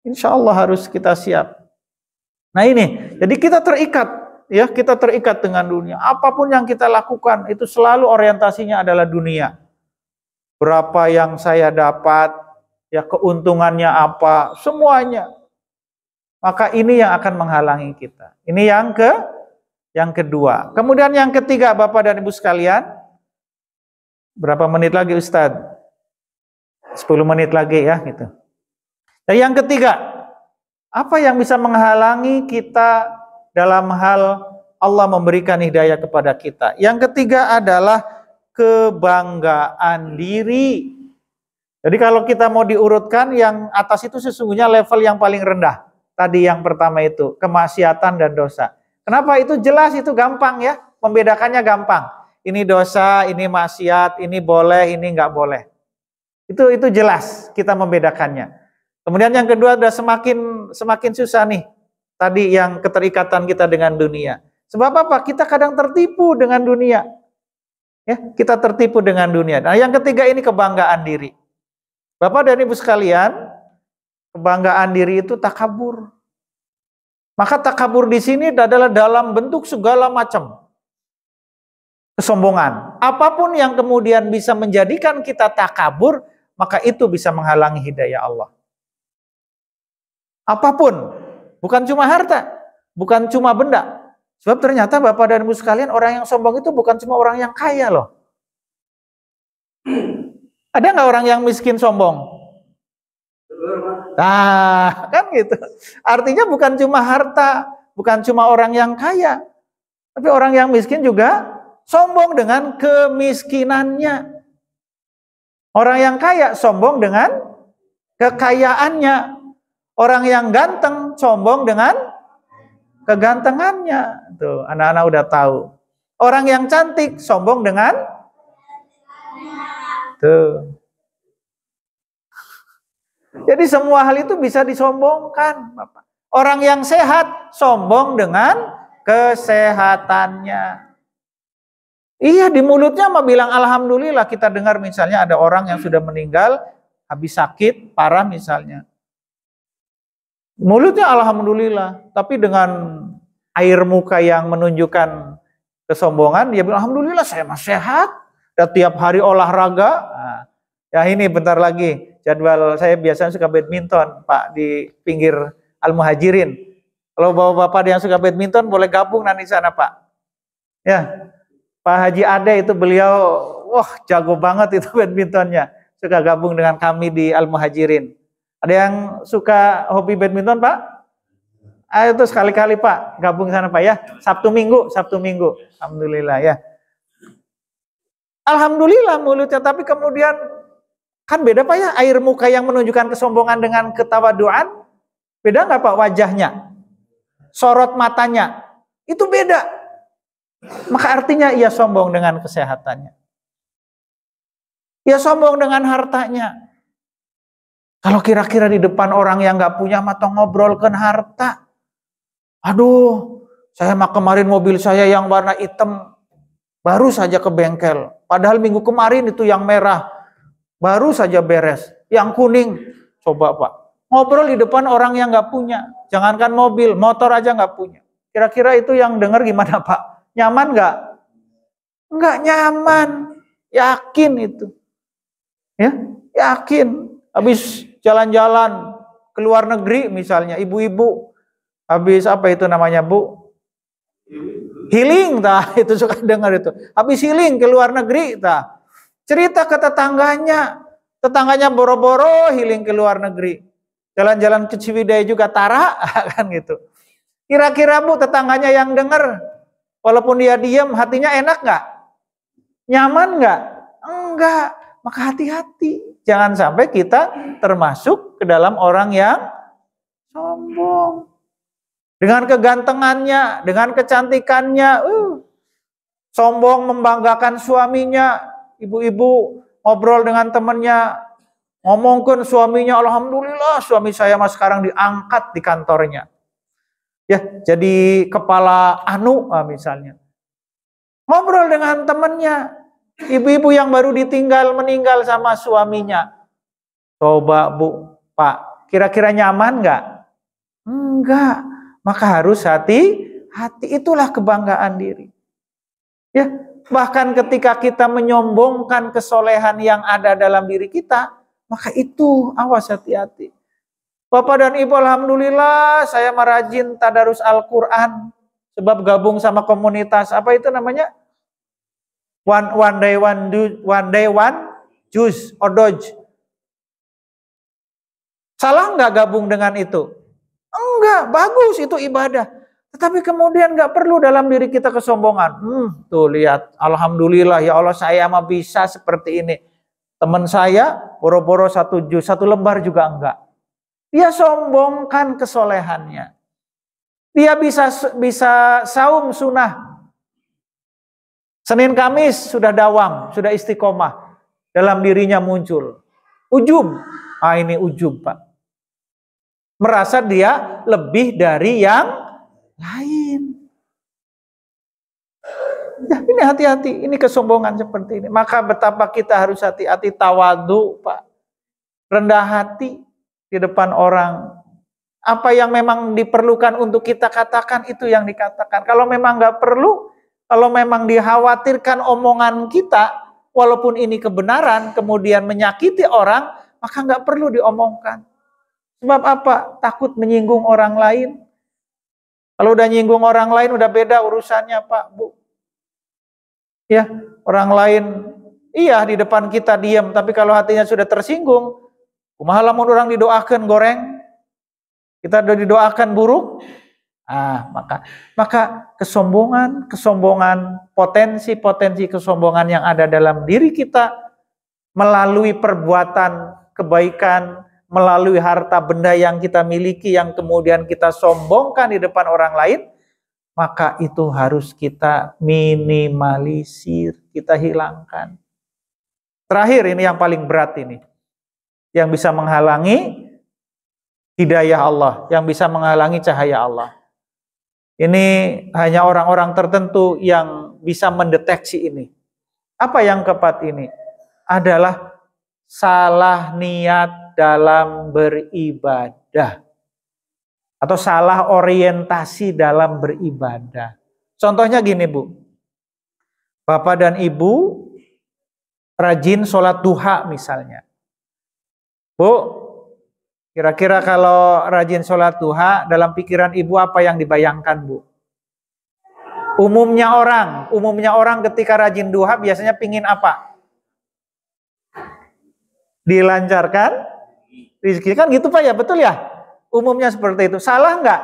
Insya Allah harus kita siap. Nah ini, jadi kita terikat, ya, kita terikat dengan dunia. Apapun yang kita lakukan itu selalu orientasinya adalah dunia. Berapa yang saya dapat, ya keuntungannya apa, semuanya. Maka ini yang akan menghalangi kita. Ini yang kedua. Kemudian yang ketiga, Bapak dan Ibu sekalian, berapa menit lagi Ustadz? 10 menit lagi ya gitu. Dan yang ketiga, apa yang bisa menghalangi kita dalam hal Allah memberikan hidayah kepada kita? Yang ketiga adalah kebanggaan diri. Jadi kalau kita mau diurutkan, yang atas itu sesungguhnya level yang paling rendah. Tadi yang pertama itu, kemaksiatan dan dosa. Kenapa? Itu jelas, itu gampang ya, membedakannya gampang. Ini dosa, ini maksiat, ini boleh, ini nggak boleh. Itu jelas kita membedakannya. Kemudian yang kedua udah semakin susah nih. Tadi yang keterikatan kita dengan dunia. Sebab apa? Kita kadang tertipu dengan dunia. Ya, kita tertipu dengan dunia. Nah, yang ketiga ini kebanggaan diri. Bapak dan Ibu sekalian, kebanggaan diri itu takabur. Maka takabur di sini adalah dalam bentuk segala macam kesombongan. Apapun yang kemudian bisa menjadikan kita takabur, maka itu bisa menghalangi hidayah Allah. Apapun, bukan cuma harta, bukan cuma benda. Sebab ternyata Bapak dan Ibu sekalian, orang yang sombong itu bukan cuma orang yang kaya loh. Ada nggak orang yang miskin sombong? Nah, kan gitu. Artinya bukan cuma harta, bukan cuma orang yang kaya, tapi orang yang miskin juga sombong dengan kemiskinannya. Orang yang kaya sombong dengan kekayaannya. Orang yang ganteng sombong dengan kegantengannya. Tuh, anak-anak udah tahu. Orang yang cantik sombong dengan tuh. Jadi semua hal itu bisa disombongkan, Bapak. Orang yang sehat sombong dengan kesehatannya. Iya, di mulutnya mah bilang alhamdulillah. Kita dengar misalnya ada orang yang sudah meninggal habis sakit parah misalnya. Mulutnya alhamdulillah, tapi dengan air muka yang menunjukkan kesombongan, dia bilang alhamdulillah saya masih sehat. Dan tiap hari olahraga. Nah, ya ini bentar lagi jadwal saya biasanya suka badminton, Pak, di pinggir Al-Muhajirin. Kalau bapak-bapak yang suka badminton boleh gabung nanti sana, Pak. Ya, Pak Haji Ade itu beliau, wah jago banget itu badmintonnya. Suka gabung dengan kami di Al-Muhajirin. Ada yang suka hobi badminton, Pak? Ayo tuh sekali-kali Pak, gabung sana Pak ya. Sabtu Minggu. Alhamdulillah ya. Alhamdulillah mulutnya, tapi kemudian kan beda Pak ya, air muka yang menunjukkan kesombongan dengan ketawaduan. Beda nggak Pak wajahnya? Sorot matanya, itu beda. Maka artinya ia sombong dengan kesehatannya. Ia sombong dengan hartanya. Kalau kira-kira di depan orang yang nggak punya mata ngobrolkan harta. Aduh, saya mah kemarin mobil saya yang warna hitam baru saja ke bengkel. Padahal minggu kemarin itu yang merah baru saja beres. Yang kuning, coba Pak. Ngobrol di depan orang yang nggak punya. Jangankan mobil, motor aja nggak punya. Kira-kira itu yang dengar gimana Pak? Nyaman nggak? Nggak nyaman. Yakin itu. Ya, yakin. Habis jalan-jalan ke luar negeri misalnya, ibu-ibu habis apa itu namanya Bu? Healing, itu suka dengar itu. Habis healing ke luar negeri, cerita ke tetangganya boro-boro healing ke luar negeri. Jalan-jalan ke Ciwidey juga tara, kan gitu. Kira-kira Bu tetangganya yang dengar, walaupun dia diam, hatinya enak nggak? Nyaman nggak? Enggak. Maka hati-hati. Jangan sampai kita termasuk ke dalam orang yang sombong. Dengan kegantengannya, dengan kecantikannya, sombong membanggakan suaminya. Ibu-ibu ngobrol dengan temannya, ngomongkan suaminya, alhamdulillah suami saya mas sekarang diangkat di kantornya. Ya, jadi kepala anu misalnya. Ngobrol dengan temannya, ibu-ibu yang baru meninggal sama suaminya. Coba Bu, Pak, kira-kira nyaman nggak? Enggak. Maka harus hati-hati, itulah kebanggaan diri. Ya, bahkan ketika kita menyombongkan kesolehan yang ada dalam diri kita, maka itu awas hati-hati. Bapak dan Ibu, alhamdulillah saya merajin tadarus Al-Quran sebab gabung sama komunitas apa itu namanya? One day one juice or dodge. Salah nggak gabung dengan itu? Enggak, bagus itu ibadah. Tetapi kemudian nggak perlu dalam diri kita kesombongan. Tuh lihat, alhamdulillah ya Allah saya mah bisa seperti ini. Teman saya boro-boro satu lembar juga enggak. Dia sombongkan kesolehannya. Dia bisa saum sunnah. Senin Kamis sudah dawam, sudah istiqomah. Dalam dirinya muncul ujub. Ini ujub Pak. Merasa dia lebih dari yang lain. Ya, ini hati-hati, ini kesombongan seperti ini. Maka betapa kita harus hati-hati, tawadu Pak. Rendah hati di depan orang. Apa yang memang diperlukan untuk kita katakan, itu yang dikatakan. Kalau memang nggak perlu, kalau memang dikhawatirkan omongan kita, walaupun ini kebenaran, kemudian menyakiti orang, maka nggak perlu diomongkan. Sebab apa? Takut menyinggung orang lain. Kalau udah nyinggung orang lain, udah beda urusannya Pak, Bu. Ya, orang lain Iya, di depan kita diam, tapi kalau hatinya sudah tersinggung, kumaha lamun orang didoakan goreng, kita udah didoakan buruk, maka kesombongan, potensi kesombongan yang ada dalam diri kita melalui perbuatan kebaikan, melalui harta benda yang kita miliki yang kemudian kita sombongkan di depan orang lain, maka itu harus kita minimalisir, kita hilangkan. Terakhir, ini yang paling berat ini, yang bisa menghalangi hidayah Allah, yang bisa menghalangi cahaya Allah. Ini hanya orang-orang tertentu yang bisa mendeteksi ini. Apa yang keempat ini? Adalah salah niat dalam beribadah. Atau salah orientasi dalam beribadah. Contohnya gini, Bu. Bapak dan Ibu rajin sholat duha misalnya. Bu, kira-kira kalau rajin sholat duha, dalam pikiran ibu apa yang dibayangkan, Bu? Umumnya orang ketika rajin duha biasanya pingin apa? Dilancarkan rezeki, kan gitu Pak ya, betul ya? Umumnya seperti itu. Salah nggak?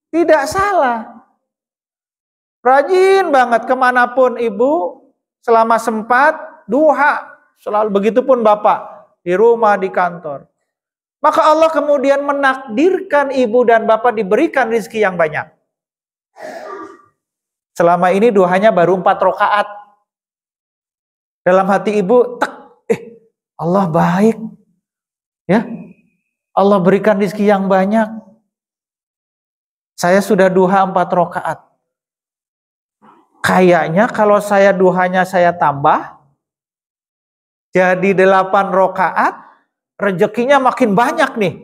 Tidak salah. Rajin banget kemanapun ibu, selama sempat, duha, selalu begitupun bapak, di rumah, di kantor. Maka Allah kemudian menakdirkan ibu dan bapak diberikan rezeki yang banyak. Selama ini duhanya baru 4 rakaat. Dalam hati ibu, Allah baik. Ya, Allah berikan rezeki yang banyak. Saya sudah duha 4 rakaat. Kayaknya kalau saya duhanya saya tambah, jadi 8 rakaat, rezekinya makin banyak nih.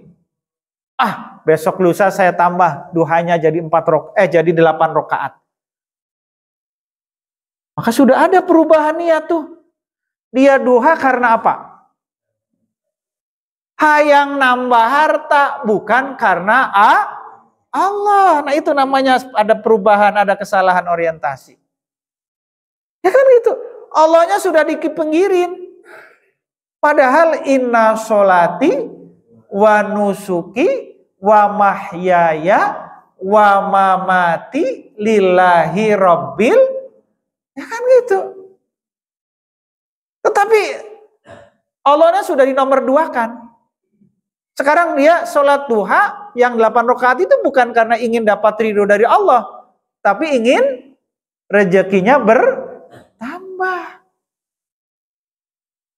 Besok lusa saya tambah duhanya jadi 8 rakaat. Maka sudah ada perubahan niat tuh. Dia duha karena apa? Hayang nambah harta, bukan karena Allah. Nah itu namanya ada perubahan, ada kesalahan orientasi. Ya kan itu. Allahnya sudah dipinggirin. Padahal inna sholati wa nusuki wa mahyaya wa mamati lillahi rabbil, ya kan gitu. Tetapi Allahnya sudah dinomor 2-kan. Sekarang dia sholat duha yang 8 rakaat itu bukan karena ingin dapat ridho dari Allah, tapi ingin rezekinya bertambah.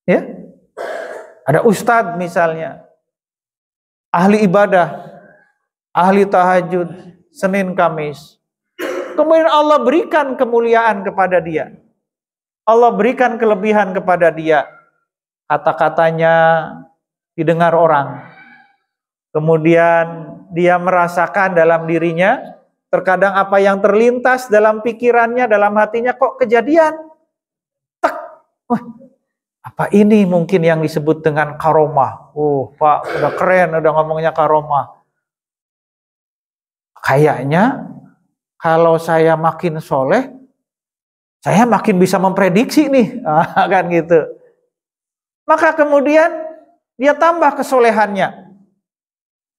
Ya. Ada ustadz misalnya, ahli ibadah, ahli tahajud, Senin Kamis. Kemudian Allah berikan kemuliaan kepada dia. Allah berikan kelebihan kepada dia. Kata-katanya didengar orang. Kemudian dia merasakan dalam dirinya, terkadang apa yang terlintas dalam pikirannya, dalam hatinya kok kejadian. Apa ini mungkin yang disebut dengan karomah? Pak, udah keren, udah ngomongnya karomah. Kayaknya kalau saya makin soleh, saya makin bisa memprediksi nih, kan gitu. Maka kemudian dia tambah kesolehannya,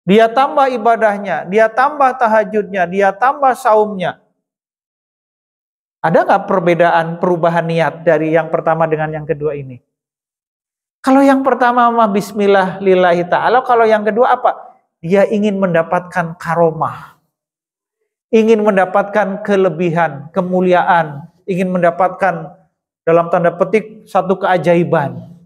dia tambah ibadahnya, dia tambah tahajudnya, dia tambah saumnya. Ada nggak perubahan niat dari yang pertama dengan yang kedua ini? Kalau yang pertama mah bismillah lillahi ta'ala, kalau yang kedua apa? Dia ingin mendapatkan karomah. Ingin mendapatkan kelebihan, kemuliaan, ingin mendapatkan dalam tanda petik satu keajaiban.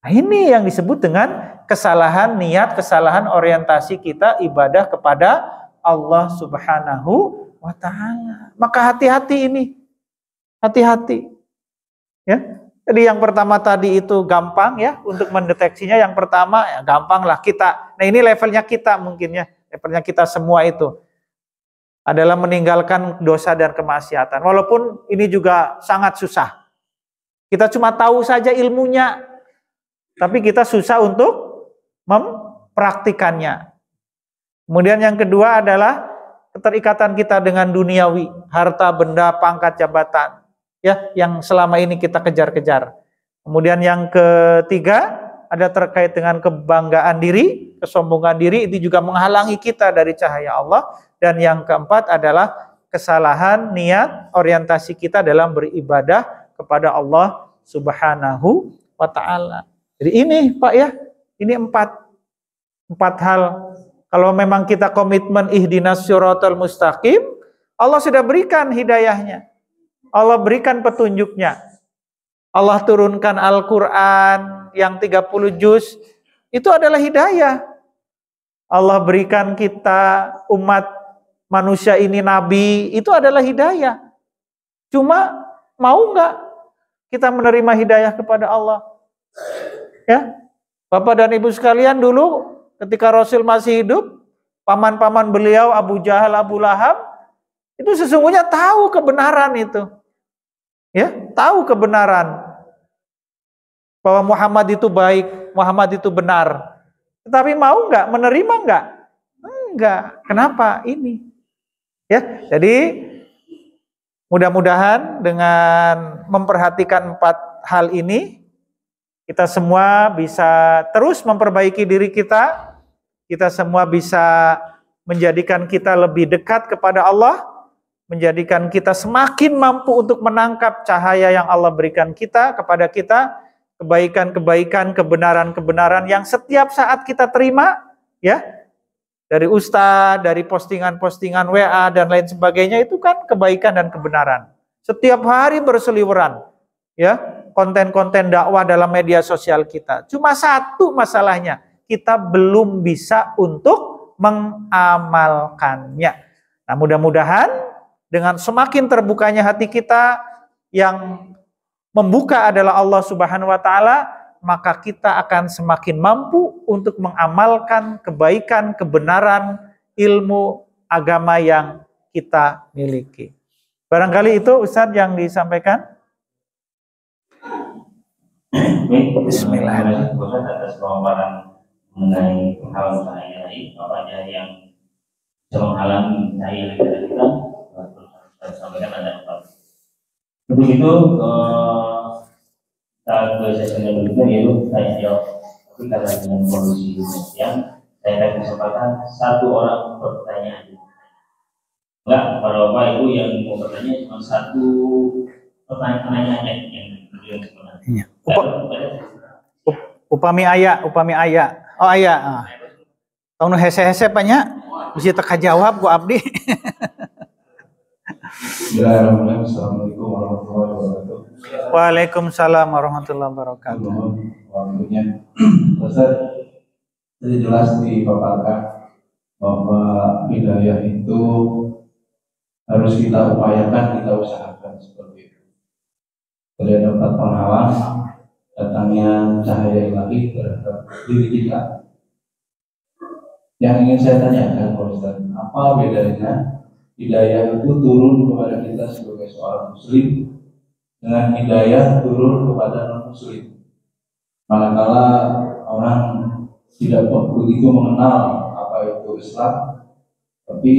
Nah, ini yang disebut dengan kesalahan niat, kesalahan orientasi kita ibadah kepada Allah Subhanahu wa ta'ala. Maka hati-hati ini. Hati-hati. Ya. Jadi yang pertama tadi itu gampang ya untuk mendeteksinya. Yang pertama ya gampang lah kita. Nah ini levelnya kita mungkin ya. Levelnya kita semua itu adalah meninggalkan dosa dan kemaksiatan. Walaupun ini juga sangat susah. Kita cuma tahu saja ilmunya. Tapi kita susah untuk mempraktikannya. Kemudian yang kedua adalah keterikatan kita dengan duniawi. Harta, benda, pangkat, jabatan. ya yang selama ini kita kejar-kejar. Kemudian yang ketiga ada terkait dengan kebanggaan diri, kesombongan diri, itu juga menghalangi kita dari cahaya Allah. Dan yang keempat adalah kesalahan niat orientasi kita dalam beribadah kepada Allah Subhanahu wa ta'ala. Jadi ini Pak ya, ini empat hal. Kalau memang kita komitmen ihdinas siratal mustaqim, Allah sudah berikan hidayahnya. Allah berikan petunjuknya. Allah turunkan Al-Quran yang 30 juz, itu adalah hidayah. Allah berikan kita umat manusia ini nabi, itu adalah hidayah. Cuma mau nggak kita menerima hidayah kepada Allah? Ya, Bapak dan Ibu sekalian, dulu ketika Rasul masih hidup, paman-paman beliau Abu Jahal, Abu Lahab, itu sesungguhnya tahu kebenaran itu. Ya, tahu kebenaran bahwa Muhammad itu baik, Muhammad itu benar. Tetapi mau nggak, menerima nggak? Enggak. Kenapa? Ini. Ya, jadi mudah-mudahan dengan memperhatikan 4 hal ini, kita semua bisa terus memperbaiki diri kita. Kita semua bisa menjadikan kita lebih dekat kepada Allah, menjadikan kita semakin mampu untuk menangkap cahaya yang Allah berikan kita kepada kita, kebaikan-kebaikan, kebenaran-kebenaran yang setiap saat kita terima, ya, dari ustadz, dari postingan-postingan WA dan lain sebagainya, itu kan kebaikan dan kebenaran. Setiap hari berseliweran, ya, konten-konten dakwah dalam media sosial kita. Cuma satu masalahnya, kita belum bisa untuk mengamalkannya. Nah, mudah-mudahan dengan semakin terbukanya hati kita, yang membuka adalah Allah Subhanahu wa ta'ala, maka kita akan semakin mampu untuk mengamalkan kebaikan, kebenaran, ilmu agama yang kita miliki. Barangkali itu Ustadz yang disampaikan. Bismillahirrahmanirrahim. Atas pemaparan mengenai penghalang cahaya tadi, apa aja yang bisa menghalangi cahaya kita, saya sampaikan ada 4. Untuk itu, saat sesi yang berikutnya yaitu tanya jawab. Tapi karena dengan kondisi yang saya akan kesempatan 1 orang bertanya. Enggak, para bapak ibu yang mau bertanya cuma 1 pertanyaan aja yang sebenarnya. Upami aya. Oh aya. Tong nu hese-hese banyak bisa teka jawab ku abdi. Assalamualaikum warahmatullahi wabarakatuh. Waalaikumsalam warahmatullahi wabarakatuh. Waktunya, Ustaz, jadi jelas dipaparkan bahwa hidayah itu harus kita upayakan, kita usahakan seperti itu. Tidak dapat penghalang datangnya cahaya ilahi terhadap diri kita. Yang ingin saya tanyakan, Pak Ustaz, apa bedanya hidayah itu turun kepada kita sebagai seorang muslim dengan hidayah turun kepada non-muslim? Manakala orang tidak begitu mengenal apa itu Islam, tapi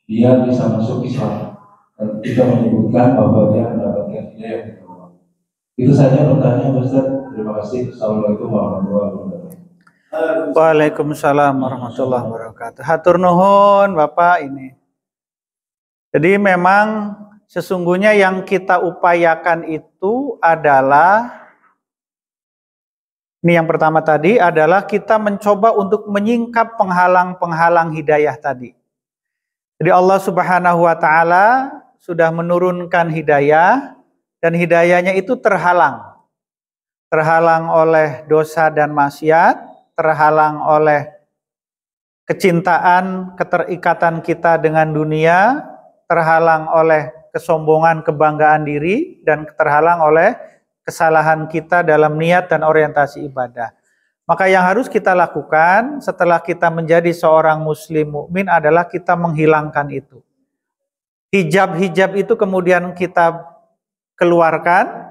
dia bisa masuk Islam dan kita menyebutkan bahwa dia mendapatkan hidayah. Itu saja pertanyaan Ustaz. Terima kasih. Assalamualaikum warahmatullahi wabarakatuh. Waalaikumsalam warahmatullahi wabarakatuh. Hatur nuhun Bapak ini. Jadi memang sesungguhnya yang kita upayakan itu adalah, ini yang pertama tadi adalah kita mencoba untuk menyingkap penghalang-penghalang hidayah tadi. Jadi Allah Subhanahu wa ta'ala sudah menurunkan hidayah, dan hidayahnya itu terhalang. Terhalang oleh dosa dan maksiat, terhalang oleh kecintaan, keterikatan kita dengan dunia, terhalang oleh kesombongan, kebanggaan diri, dan terhalang oleh kesalahan kita dalam niat dan orientasi ibadah. Maka yang harus kita lakukan setelah kita menjadi seorang muslim mukmin adalah kita menghilangkan itu. Hijab-hijab itu kemudian kita keluarkan,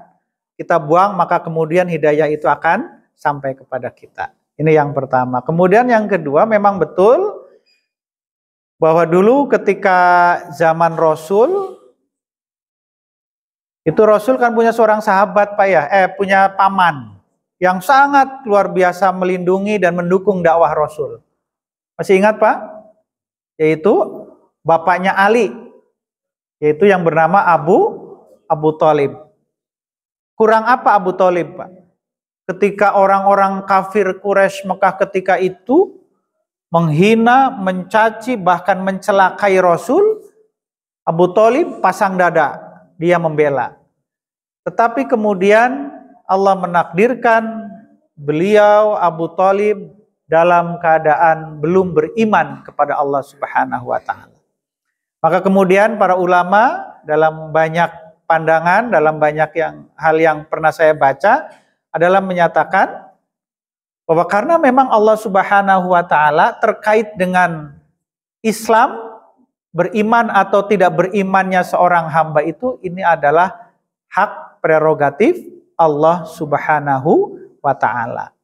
kita buang, maka kemudian hidayah itu akan sampai kepada kita. Ini yang pertama. Kemudian yang kedua, memang betul bahwa bahwa dulu ketika zaman Rasul Itu Rasul kan punya seorang sahabat Pak ya, punya paman yang sangat luar biasa melindungi dan mendukung dakwah Rasul. Masih ingat Pak? Yaitu bapaknya Ali, yaitu yang bernama Abu Thalib. Kurang apa Abu Thalib Pak? Ketika orang-orang kafir Quraisy Mekah ketika itu menghina, mencaci, bahkan mencelakai Rasul, Abu Thalib pasang dada, dia membela. Tetapi kemudian Allah menakdirkan beliau Abu Thalib dalam keadaan belum beriman kepada Allah Subhanahu wa taala. Maka kemudian para ulama dalam banyak pandangan, dalam banyak hal yang pernah saya baca adalah menyatakan bahwa karena memang Allah Subhanahu wa taala terkait dengan Islam, beriman atau tidak berimannya seorang hamba itu, ini adalah hak prerogatif Allah Subhanahu wa taala.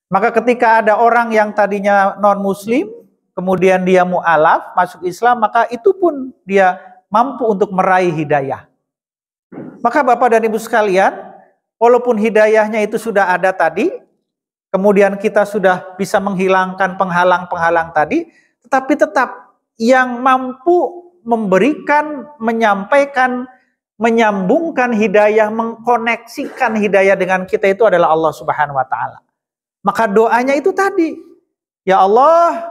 Maka ketika ada orang yang tadinya non-muslim, kemudian dia mu'alaf, masuk Islam, maka itu pun dia mampu untuk meraih hidayah. Maka Bapak dan Ibu sekalian, walaupun hidayahnya itu sudah ada tadi, kemudian kita sudah bisa menghilangkan penghalang-penghalang tadi, tetapi tetap yang mampu memberikan, menyampaikan, menyambungkan hidayah, mengkoneksikan hidayah dengan kita itu adalah Allah Subhanahu wa taala. Maka doanya itu tadi, ya Allah,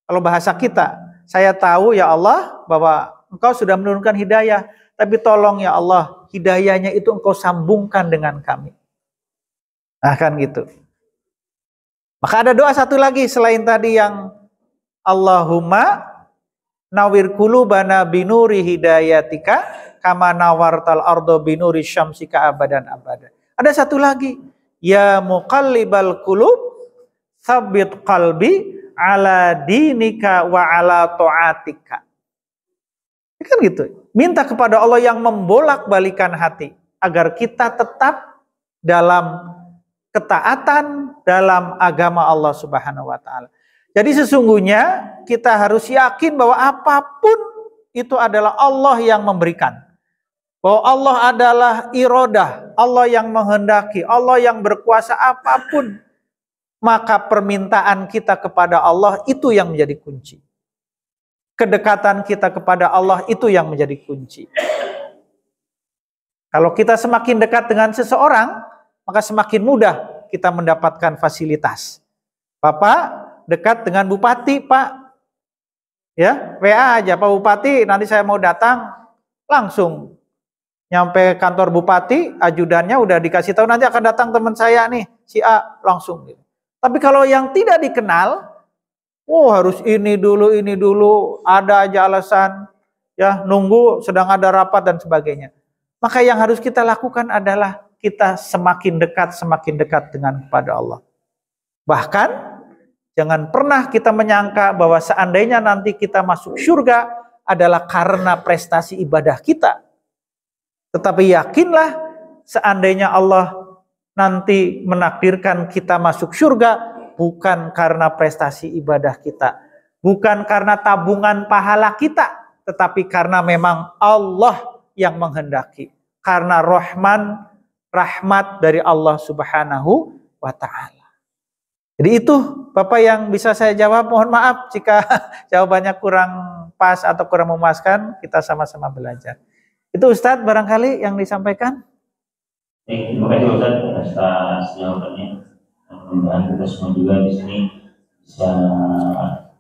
kalau bahasa kita, saya tahu ya Allah bahwa Engkau sudah menurunkan hidayah, tapi tolong ya Allah, hidayahnya itu Engkau sambungkan dengan kami. Nah kan gitu. Maka ada doa satu lagi selain tadi yang Allahumma nawir qulubana binuri hidayatika kama nawartal ardo binuri syamsika abadan abada. Ada satu lagi, ya muqallibal qulub tsabbit qalbi ala dinika wa ala ta'atika. Kan gitu. Minta kepada Allah yang membolak-balikan hati agar kita tetap dalam ketaatan dalam agama Allah Subhanahu wa taala. Jadi sesungguhnya kita harus yakin bahwa apapun itu adalah Allah yang memberikan. Bahwa Allah adalah iradah, Allah yang menghendaki, Allah yang berkuasa apapun. Maka permintaan kita kepada Allah itu yang menjadi kunci. Kedekatan kita kepada Allah itu yang menjadi kunci. Kalau kita semakin dekat dengan seseorang, maka semakin mudah kita mendapatkan fasilitas. Bapak dekat dengan Bupati, Pak. Ya, WA aja Pak Bupati, nanti saya mau datang, langsung nyampe kantor Bupati, ajudannya udah dikasih tahu nanti akan datang teman saya nih, si A, langsung gitu. Tapi kalau yang tidak dikenal, harus ini dulu, ada aja alasan, ya nunggu sedang ada rapat dan sebagainya. Maka yang harus kita lakukan adalah kita semakin dekat dengan kepada Allah. Bahkan jangan pernah kita menyangka bahwa seandainya nanti kita masuk surga adalah karena prestasi ibadah kita. Tetapi yakinlah seandainya Allah nanti menakdirkan kita masuk surga bukan karena prestasi ibadah kita, bukan karena tabungan pahala kita, tetapi karena memang Allah yang menghendaki, karena rahmat dari Allah Subhanahu wa taala. Jadi itu Bapak yang bisa saya jawab. Mohon maaf jika jawabannya kurang pas atau kurang memuaskan, kita sama-sama belajar. Itu Ustadz barangkali yang disampaikan. Terima kasih Ustadz atas jawabannya. Mudah-mudahan kita semua juga di sini bisa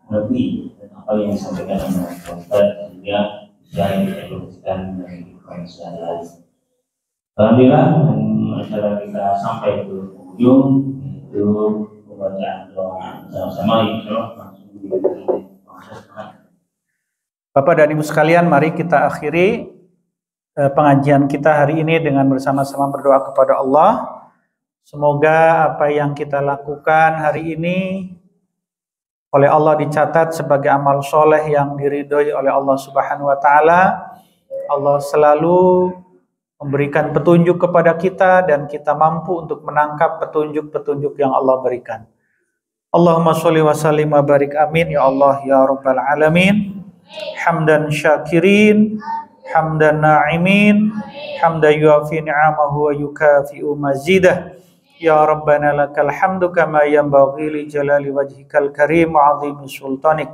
mengerti apa yang disampaikan oleh Ustadz sehingga bisa kita teruskan dari kehidupan sehari-hari. Alhamdulillah, acara kita sampai ke ujung, yaitu pembacaan doa sama-sama. Bapak dan Ibu sekalian, mari kita akhiri pengajian kita hari ini dengan bersama-sama berdoa kepada Allah. Semoga apa yang kita lakukan hari ini oleh Allah dicatat sebagai amal soleh yang diridhoi oleh Allah Subhanahu wa taala. Allah selalu memberikan petunjuk kepada kita dan kita mampu untuk menangkap petunjuk-petunjuk yang Allah berikan. Allahumma sholli wa sallim wa barik amin ya Allah ya rabbal alamin. Hamdan syakirin hamdan na'imin, hamdan yuafi ni'amahu wa yukafi'u mazidah. Ya Rabbana lakal hamdu kama yanbaghi li jalali wajhikal karim wa 'azimi sultanik.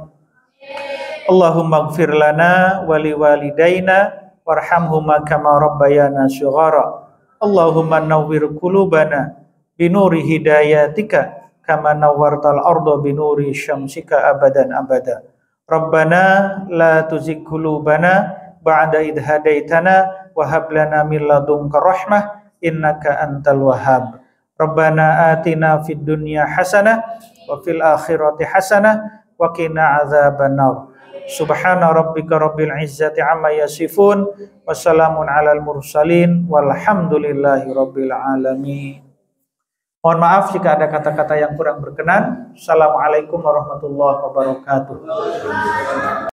Allahumma ighfir lana wa liwalidayna warhamhuma kama rabbayana shighara. Allahumma nawwir qulubana binuri hidayatika kama nawwartal arda binuri syamsika abadan abada. Rabbana la tuzigh qulubana ba'da idh hadaitana wa hab lana min ladunka rahmah innaka antal wahhab. Rabbana atina fid dunya hasanah wa fil akhirati hasanah wa qina adzabannar. Subhana rabbika rabbil izzati amma yasifun wa salamun alal mursalin walhamdulillahi rabbil alamin. Mohon maaf jika ada kata-kata yang kurang berkenan. Assalamualaikum warahmatullahi wabarakatuh.